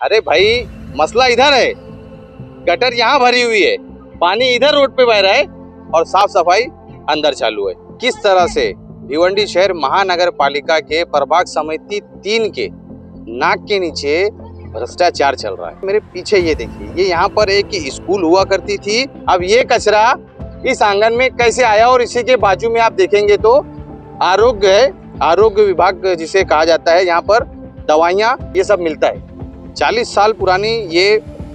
अरे भाई, मसला इधर है। गटर यहाँ भरी हुई है, पानी इधर रोड पे बह रहा है और साफ सफाई अंदर चालू है। किस तरह से भिवंडी शहर महानगर पालिका के प्रभाग समिति 3 के नाक के नीचे भ्रष्टाचार चल रहा है। मेरे पीछे ये देखिए, ये यहाँ पर एक स्कूल हुआ करती थी। अब ये कचरा इस आंगन में कैसे आया? और इसी के बाजू में आप देखेंगे तो आरोग्य है, आरोग्य विभाग जिसे कहा जाता है। यहाँ पर दवाइयाँ ये सब मिलता है। 40 साल पुरानी ये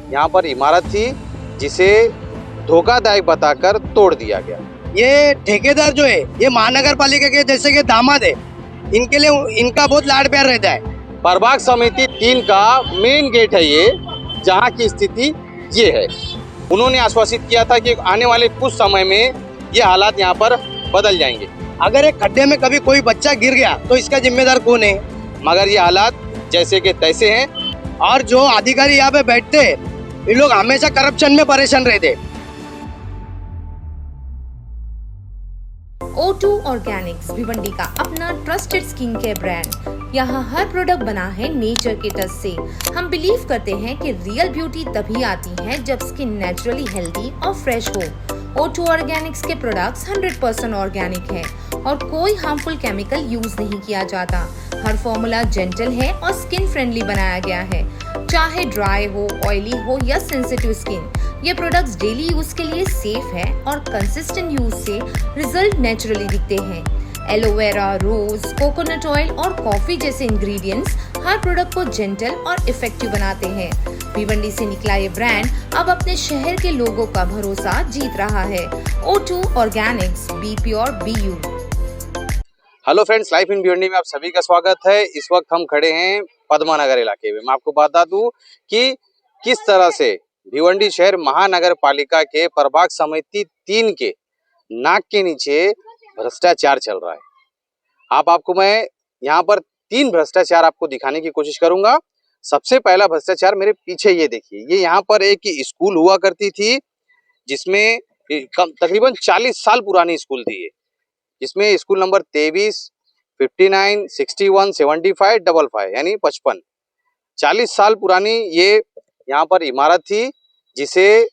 यहाँ पर इमारत थी, जिसे धोखादायक बताकर तोड़ दिया गया। ये ठेकेदार जो है ये महानगर पालिका के जैसे के दामाद है, इनके लिए इनका बहुत लाड प्यार रहता है। प्रभाग समिति 3 का मेन गेट है ये, जहाँ की स्थिति ये है। उन्होंने आश्वासित किया था कि आने वाले कुछ समय में ये हालात यहाँ पर बदल जाएंगे। अगर एक खड्डे में कभी कोई बच्चा गिर गया तो इसका जिम्मेदार कौन है? मगर ये हालात जैसे के तैसे हैं। और जो अधिकारी यहाँ पे बैठते हैं, ये लोग हमेशा करप्शन में परेशान रहते। O2 ऑर्गेनिक्स भिवंडी का अपना ट्रस्टेड स्किन केयर ब्रांड। यहाँ हर प्रोडक्ट बना है नेचर के टच से। हम बिलीव करते हैं कि रियल ब्यूटी तभी आती है जब स्किन नेचुरली हेल्दी और फ्रेश हो। O2 ऑर्गेनिक्स के प्रोडक्ट्स 100% ऑर्गेनिक है और कोई हार्मफुल केमिकल यूज नहीं किया जाता। हर फॉर्मूला जेंटल है और स्किन फ्रेंडली बनाया गया है, चाहे ड्राई हो, ऑयली हो या सेंसिटिव स्किन। ये प्रोडक्ट्स डेली यूज के लिए सेफ है और कंसिस्टेंट यूज से रिजल्ट नेचुरली दिखते हैं। एलोवेरा, रोज, कोकोनट ऑयल और कॉफी जैसे इंग्रेडिएंट्स हर प्रोडक्ट को जेंटल और इफेक्टिव बनाते हैं। भिवंडी से निकला ये ब्रांड अब अपने शहर के लोगों का भरोसा जीत रहा है। O2 organics, be pure be you. Hello friends, life in Bhiwandi में आप सभी का स्वागत है। इस वक्त हम खड़े हैं पद्मा नगर इलाके में। मैं आपको बता दूं कि किस तरह से भिवंडी शहर महानगर पालिका के प्रभाग समिति 3 के नाक के नीचे भ्रष्टाचार चल रहा है। आपको मैं यहाँ पर 3 भ्रष्टाचार आपको दिखाने की कोशिश करूंगा। सबसे पहला भ्रष्टाचार मेरे पीछे ये देखिए, ये यहाँ पर एक स्कूल हुआ करती थी, जिसमें तकरीबन 40 साल पुरानी स्कूल थी ये, जिसमें स्कूल नंबर 23, 59, 61, 75, 55 यानी 55, 40 साल पुरानी ये यहाँ पर इमारत थी, जिसे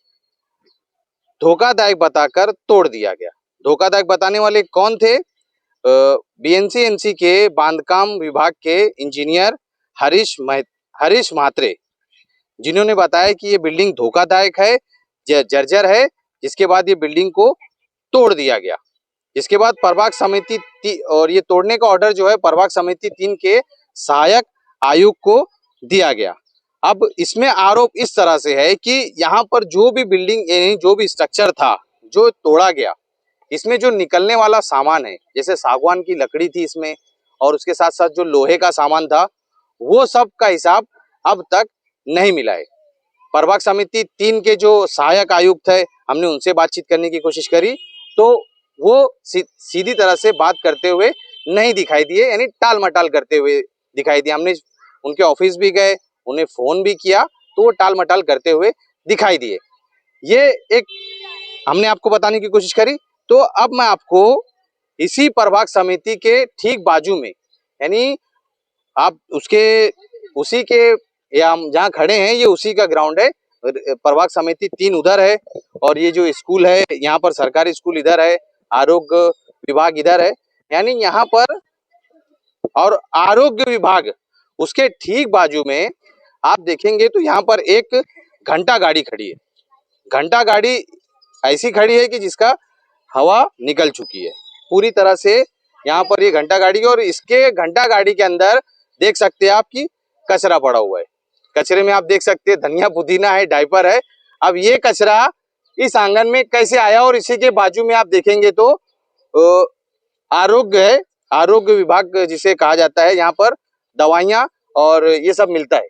धोखादायक बताकर तोड़ दिया गया। धोखादायक बताने वाले कौन थे? बीएनसीएमसी के बांधकाम विभाग के इंजीनियर हरीश म्हात्रे, जिन्होंने बताया कि ये बिल्डिंग धोखादायक है, जर्जर है। जिसके बाद ये बिल्डिंग को तोड़ दिया गया। इसके बाद प्रभाग समिति और ये तोड़ने का ऑर्डर जो है प्रभाग समिति 3 के सहायक आयुक्त को दिया गया। अब इसमें आरोप इस तरह से है कि यहाँ पर जो भी बिल्डिंग जो भी स्ट्रक्चर था जो तोड़ा गया, इसमें जो निकलने वाला सामान है, जैसे सागवान की लकड़ी थी इसमें, और उसके साथ साथ जो लोहे का सामान था, वो सब का हिसाब अब तक नहीं मिला है। प्रभाग समिति 3 के जो सहायक आयुक्त है, हमने उनसे बातचीत करने की कोशिश करी तो वो सीधी तरह से बात करते हुए नहीं दिखाई दिए, यानी टाल मटाल करते हुए दिखाई दिए। हमने उनके ऑफिस भी गए, उन्हें फोन भी किया, तो वो टाल मटाल करते हुए दिखाई दिए। ये एक हमने आपको बताने की कोशिश करी। तो अब मैं आपको इसी प्रभाग समिति के ठीक बाजू में, यानी आप उसी के या हम जहाँ खड़े हैं, ये उसी का ग्राउंड है। प्रभाग समिति 3 उधर है और ये जो स्कूल है, यहाँ पर सरकारी स्कूल इधर है, आरोग्य विभाग इधर है, यानी यहाँ पर, और आरोग्य विभाग उसके ठीक बाजू में आप देखेंगे तो यहाँ पर एक घंटा गाड़ी खड़ी है। घंटा गाड़ी ऐसी खड़ी है कि जिसका हवा निकल चुकी है पूरी तरह से। यहाँ पर ये घंटा गाड़ी, और इसके घंटा गाड़ी के अंदर देख सकते हैं आप कि कचरा पड़ा हुआ है। कचरे में आप देख सकते हैं धनिया पुदीना है, डायपर है। अब ये कचरा इस आंगन में कैसे आया? और इसी के बाजू में आप देखेंगे तो आरोग्य है, आरोग्य विभाग जिसे कहा जाता है। यहाँ पर दवाइयाँ और ये सब मिलता है,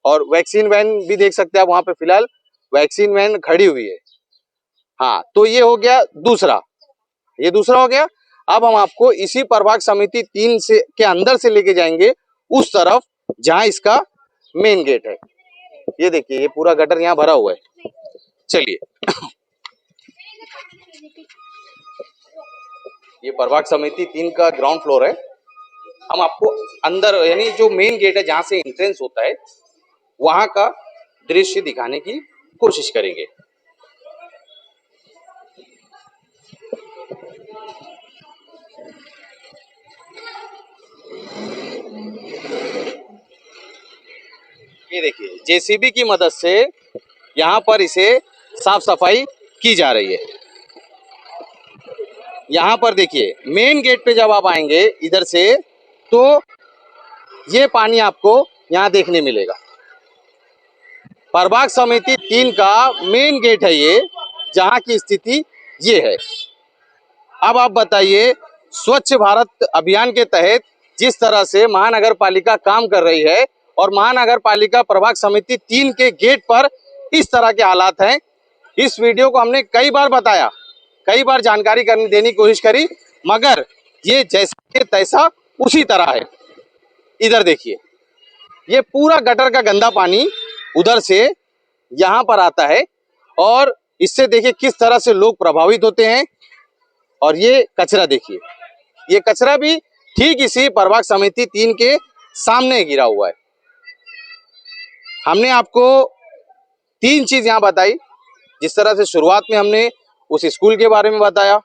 और वैक्सीन वैन भी देख सकते हैं आप। वहां पे फिलहाल वैक्सीन वैन खड़ी हुई है। हाँ, तो ये हो गया दूसरा, ये दूसरा हो गया। अब हम आपको इसी प्रभाग समिति 3 से के अंदर से लेके जाएंगे उस तरफ जहां इसका मेन गेट है। ये देखिए, ये पूरा गटर यहाँ भरा हुआ है। चलिए ये प्रभाग समिति 3 का ग्राउंड फ्लोर है। हम आपको अंदर, यानी जो मेन गेट है जहां से एंट्रेंस होता है, वहां का दृश्य दिखाने की कोशिश करेंगे। ये देखिए जेसीबी की मदद से यहाँ पर इसे साफ सफाई की जा रही है। यहाँ पर देखिए मेन गेट पे जब आप आएंगे इधर से तो ये पानी आपको यहाँ देखने मिलेगा। प्रभाग समिति 3 का मेन गेट है ये, जहाँ की स्थिति ये है। अब आप बताइए स्वच्छ भारत अभियान के तहत जिस तरह से महानगर पालिका काम कर रही है और महानगर पालिका प्रभाग समिति 3 के गेट पर इस तरह के हालात हैं। इस वीडियो को हमने कई बार बताया, कई बार जानकारी देने की कोशिश करी, मगर ये जैसे तैसा उसी तरह है। इधर देखिए ये पूरा गटर का गंदा पानी उधर से यहाँ पर आता है और इससे देखिए किस तरह से लोग प्रभावित होते हैं। और ये कचरा देखिए, ये कचरा भी ठीक इसी प्रभाग समिति 3 के सामने गिरा हुआ है। हमने आपको 3 चीज यहाँ बताई। जिस तरह से शुरुआत में हमने उस स्कूल के बारे में बताया,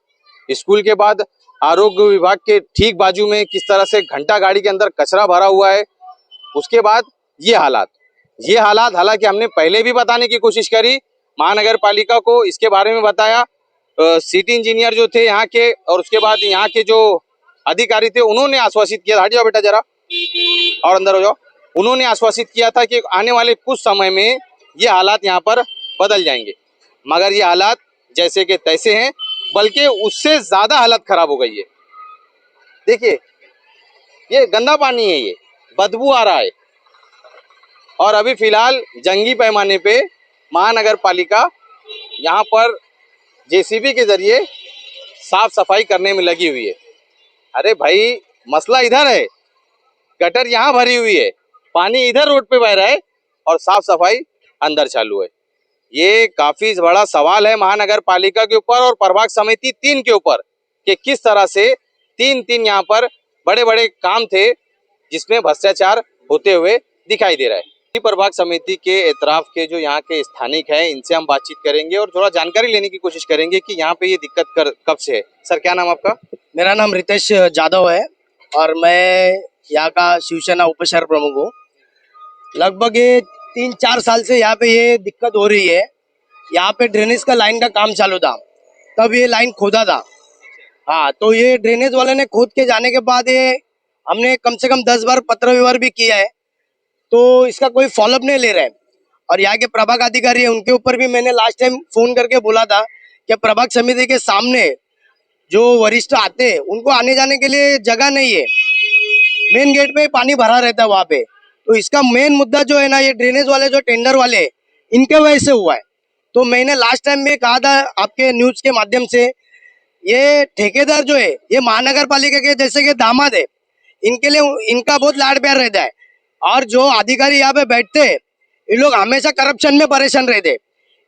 स्कूल के बाद आरोग्य विभाग के ठीक बाजू में किस तरह से घंटा गाड़ी के अंदर कचरा भरा हुआ है, उसके बाद ये हालात हालांकि हमने पहले भी बताने की कोशिश करी, महानगर पालिका को इसके बारे में बताया। सिटी इंजीनियर जो थे यहाँ के और उसके बाद यहाँ के जो अधिकारी थे उन्होंने आश्वासित किया, हट जाओ बेटा जरा और अंदर हो जाओ, उन्होंने आश्वासित किया था कि आने वाले कुछ समय में ये हालात यहाँ पर बदल जाएंगे। मगर ये हालात जैसे के तैसे हैं, बल्कि उससे ज्यादा हालत खराब हो गई है। देखिए ये गंदा पानी है, ये बदबू आ रहा है और अभी फिलहाल जंगी पैमाने पे महानगर पालिका यहाँ पर जेसीबी के जरिए साफ सफाई करने में लगी हुई है। अरे भाई मसला इधर है, गटर यहाँ भरी हुई है, पानी इधर रोड पे बह रहा है और साफ सफाई अंदर चालू है। ये काफी बड़ा सवाल है महानगर पालिका के ऊपर और प्रभाग समिति 3 के ऊपर कि किस तरह से 3 यहाँ पर बड़े बड़े काम थे जिसमें भ्रष्टाचार होते हुए दिखाई दे रहा है। प्रभाग समिति के एतराफ के जो यहाँ के स्थानिक हैं इनसे हम बातचीत करेंगे और थोड़ा जानकारी लेने की कोशिश करेंगे कि यहाँ पे ये दिक्कत कब से है। सर क्या नाम आपका? मेरा नाम रितेश जाधव है और मैं यहाँ का शिवसेना उप शहर प्रमुख हूँ। लगभग ये 3-4 साल से यहाँ पे ये दिक्कत हो रही है। यहाँ पे ड्रेनेज का लाइन का काम चालू था, तब ये लाइन खोदा था। हाँ, तो ये ड्रेनेज वाले ने खोद के जाने के बाद ये हमने कम से कम 10 बार पत्र व्यवहार भी किया है, तो इसका कोई फॉलोअप नहीं ले रहे हैं। और यहाँ के प्रभाग अधिकारी है उनके ऊपर भी मैंने लास्ट टाइम फोन करके बोला था कि प्रभाग समिति के सामने जो वरिष्ठ आते हैं उनको आने जाने के लिए जगह नहीं है, मेन गेट पे पानी भरा रहता है वहाँ पे। तो इसका मेन मुद्दा जो है ना, ये ड्रेनेज वाले जो टेंडर वाले इनके वजह से हुआ है। तो मैंने लास्ट टाइम में कहा था आपके न्यूज के माध्यम से, ये ठेकेदार जो है ये महानगर पालिका के जैसे के दामाद है, इनके लिए इनका बहुत लाड प्यार रहता है। और जो अधिकारी यहाँ पे बैठते हैं इन लोग हमेशा करप्शन में परेशान रहते हैं।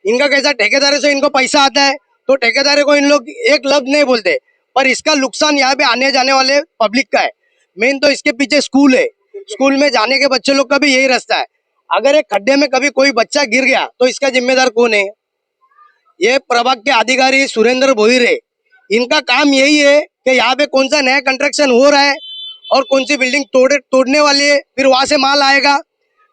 इनका कैसा ठेकेदारों से इनको पैसा आता है तो ठेकेदारों को इन लोग एक लफ्ज नहीं बोलते, पर इसका नुकसान यहाँ पे आने जाने वाले पब्लिक का है। मेन तो इसके पीछे स्कूल है, स्कूल में जाने के बच्चे लोग का भी यही रास्ता है। अगर एक खड्डे में कभी कोई बच्चा गिर गया तो इसका जिम्मेदार कौन है? ये प्रभाग के अधिकारी सुरेंद्र भोईर है, इनका काम यही है कि यहाँ पे कौन सा नया कंस्ट्रक्शन हो रहा है और कौन सी बिल्डिंग तोड़ने वाली है, फिर वहां से माल आएगा,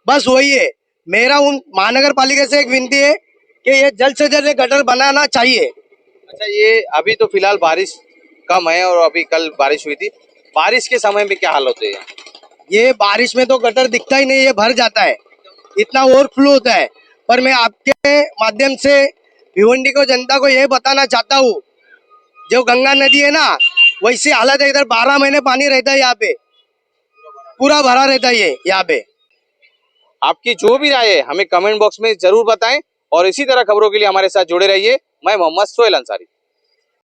बस वही है। मेरा उन महानगर पालिका से एक विनती है कि ये जल्द से जल्द गटर बनाना चाहिए। अच्छा, ये अभी तो फिलहाल बारिश कम है और अभी कल बारिश हुई थी, बारिश के समय में क्या हाल होते हैं? ये बारिश में तो गटर दिखता ही नहीं, ये भर जाता है, इतना ओवरफ्लो होता है। पर मैं आपके माध्यम से भिवंडी को जनता को ये बताना चाहता हूँ, जो गंगा नदी है ना वैसी हालत है, इधर 12 महीने पानी रहता है, यहाँ पे पूरा भरा रहता है ये यहाँ पे। आपकी जो भी राय है हमें कमेंट बॉक्स में जरूर बताएं और इसी तरह खबरों के लिए हमारे साथ जुड़े रहिए। मैं मोहम्मद सोहेल अंसारी।